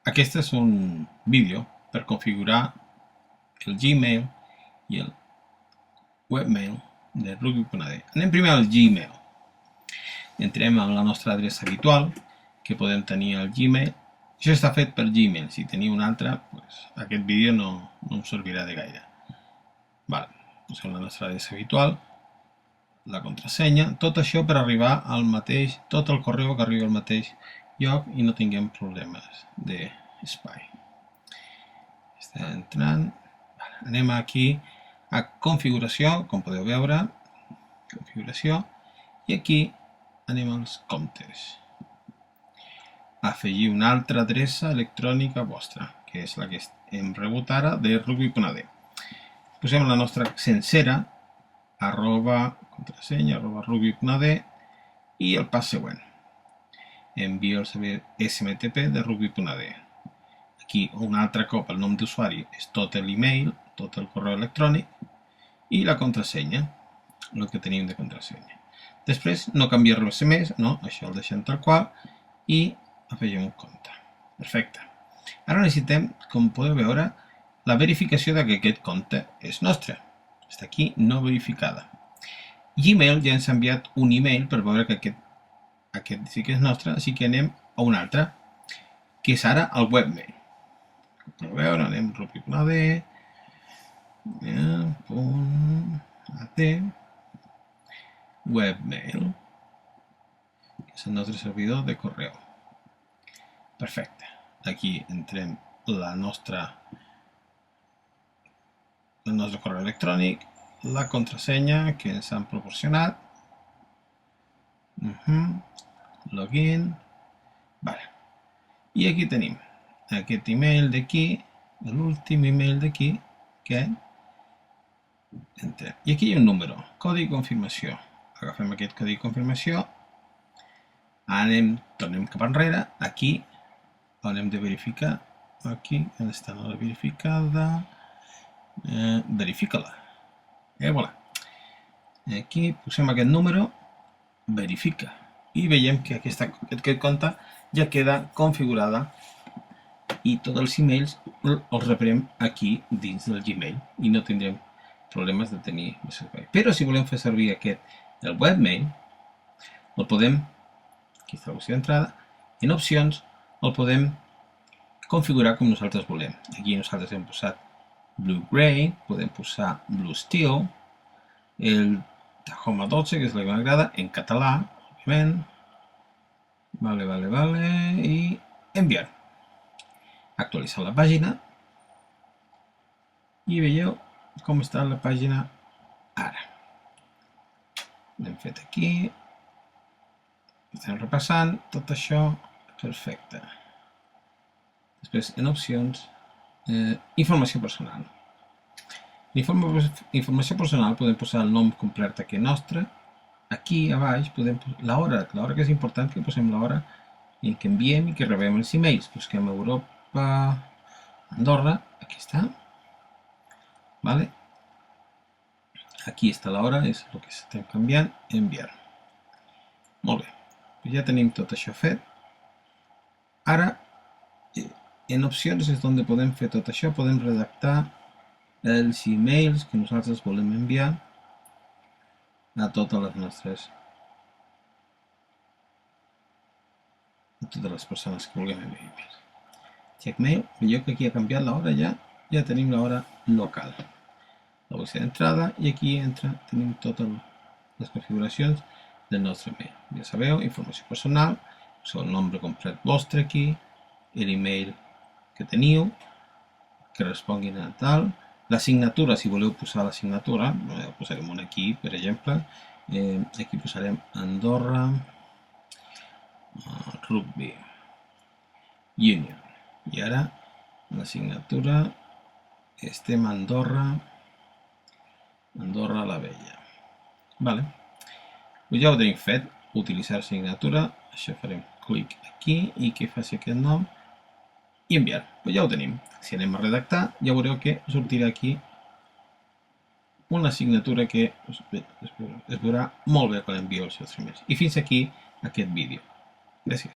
Aquest és un vídeo per configurar el Gmail i el webmail de Ruby.d. Anem primer al Gmail. Entrem amb la nostra adreça habitual, que podem tenir al Gmail. Això està fet per Gmail. Si teniu un altre, aquest vídeo no em servirà de gaire. Posem la nostra adreça habitual, la contrasenya, tot això per arribar al mateix, tot el correu que arribi al mateix lloc i no tinguem problemes d'espai. Està entrant. Anem aquí a configuració, com podeu veure, configuració, i aquí anem als comptes. Afegir una altra adreça electrònica vostra, que és la que hem rebut ara de Ruby.d. Posem la nostra sencera, contrasenya, Ruby.d, i el pas següent. Envio el SMTP de Ruby.d. Aquí un altre cop el nom d'usuari és tot l'email, tot el correu electrònic, i la contrasenya, el que tenim de contrasenya. Després no canvia res més, no, això el deixem tal qual, i afegim un compte. Perfecte. Ara necessitem, com podeu veure, la verificació que aquest compte és nostre. Està aquí, no verificada. Gmail ja ens ha enviat un email per veure que aquest sí que és nostre, així que anem a un altre, que és ara el webmail. Com podeu veure, anem a Ruby.d, webmail, que és el nostre servidor de correu. Perfecte. Aquí entrem el nostre correu electrònic, la contrasenya que ens han proporcionat, login, i aquí tenim aquest email d'aquí, l'últim email d'aquí, que entrem. I aquí hi ha un número, codi de confirmació. Agafem aquest codi de confirmació, tornem cap enrere, aquí on hem de verificar, aquí on està la verificada, verifica-la. Voilà. Aquí posem aquest número, verifica, i veiem que aquest compte ja queda configurada i tots els emails els rebrem aquí dins del Gmail i no tindrem problemes de tenir més servei. Però si volem fer servir el webmail, el podem, aquí està l'opció d'entrada, en opcions el podem configurar com nosaltres volem. Aquí nosaltres hem posat Blue Gray, podem posar Blue Steel, el Tahoma 12, que és el que m'agrada, en català, òbviament. I enviar. Actualitzar la pàgina. I veieu com està la pàgina ara. L'hem fet aquí. Estem repassant tot això. Perfecte. Després, en opcions, informació personal. Informació personal podem posar el nom complet aquí nostre. Aquí a baix podem posar l'hora que és important que posem l'hora en què enviem i que rebem els emails. Busquem Europa, Andorra, aquí està. Aquí està l'hora, és el que estem canviant, enviar. Molt bé, ja tenim tot això fet. Ara, en opcions és on podem fer tot això, podem redactar els emails que nosaltres volem enviar a totes les persones que vulguem enviar emails. Checkmail, veieu que aquí ha canviat l'hora ja tenim l'hora local. La búsqueda d'entrada i aquí tenim totes les configuracions del nostre email. Ja sabeu, informació personal, el nombre complet vostre aquí, l'email que teniu, que responguin a tal, la signatura, si voleu posar la signatura, posarem una aquí, per exemple, aquí posarem Andorra Rugby Union, i ara la signatura estem a Andorra la Vella. Ja ho tenim fet, utilitzar signatura, això farem clic aquí i que faci aquest nom i enviar. Ja ho tenim. Si anem a redactar, ja veureu que sortirà aquí una signatura que es veurà molt bé quan envieu els seus emails. I fins aquí aquest vídeo. Gràcies.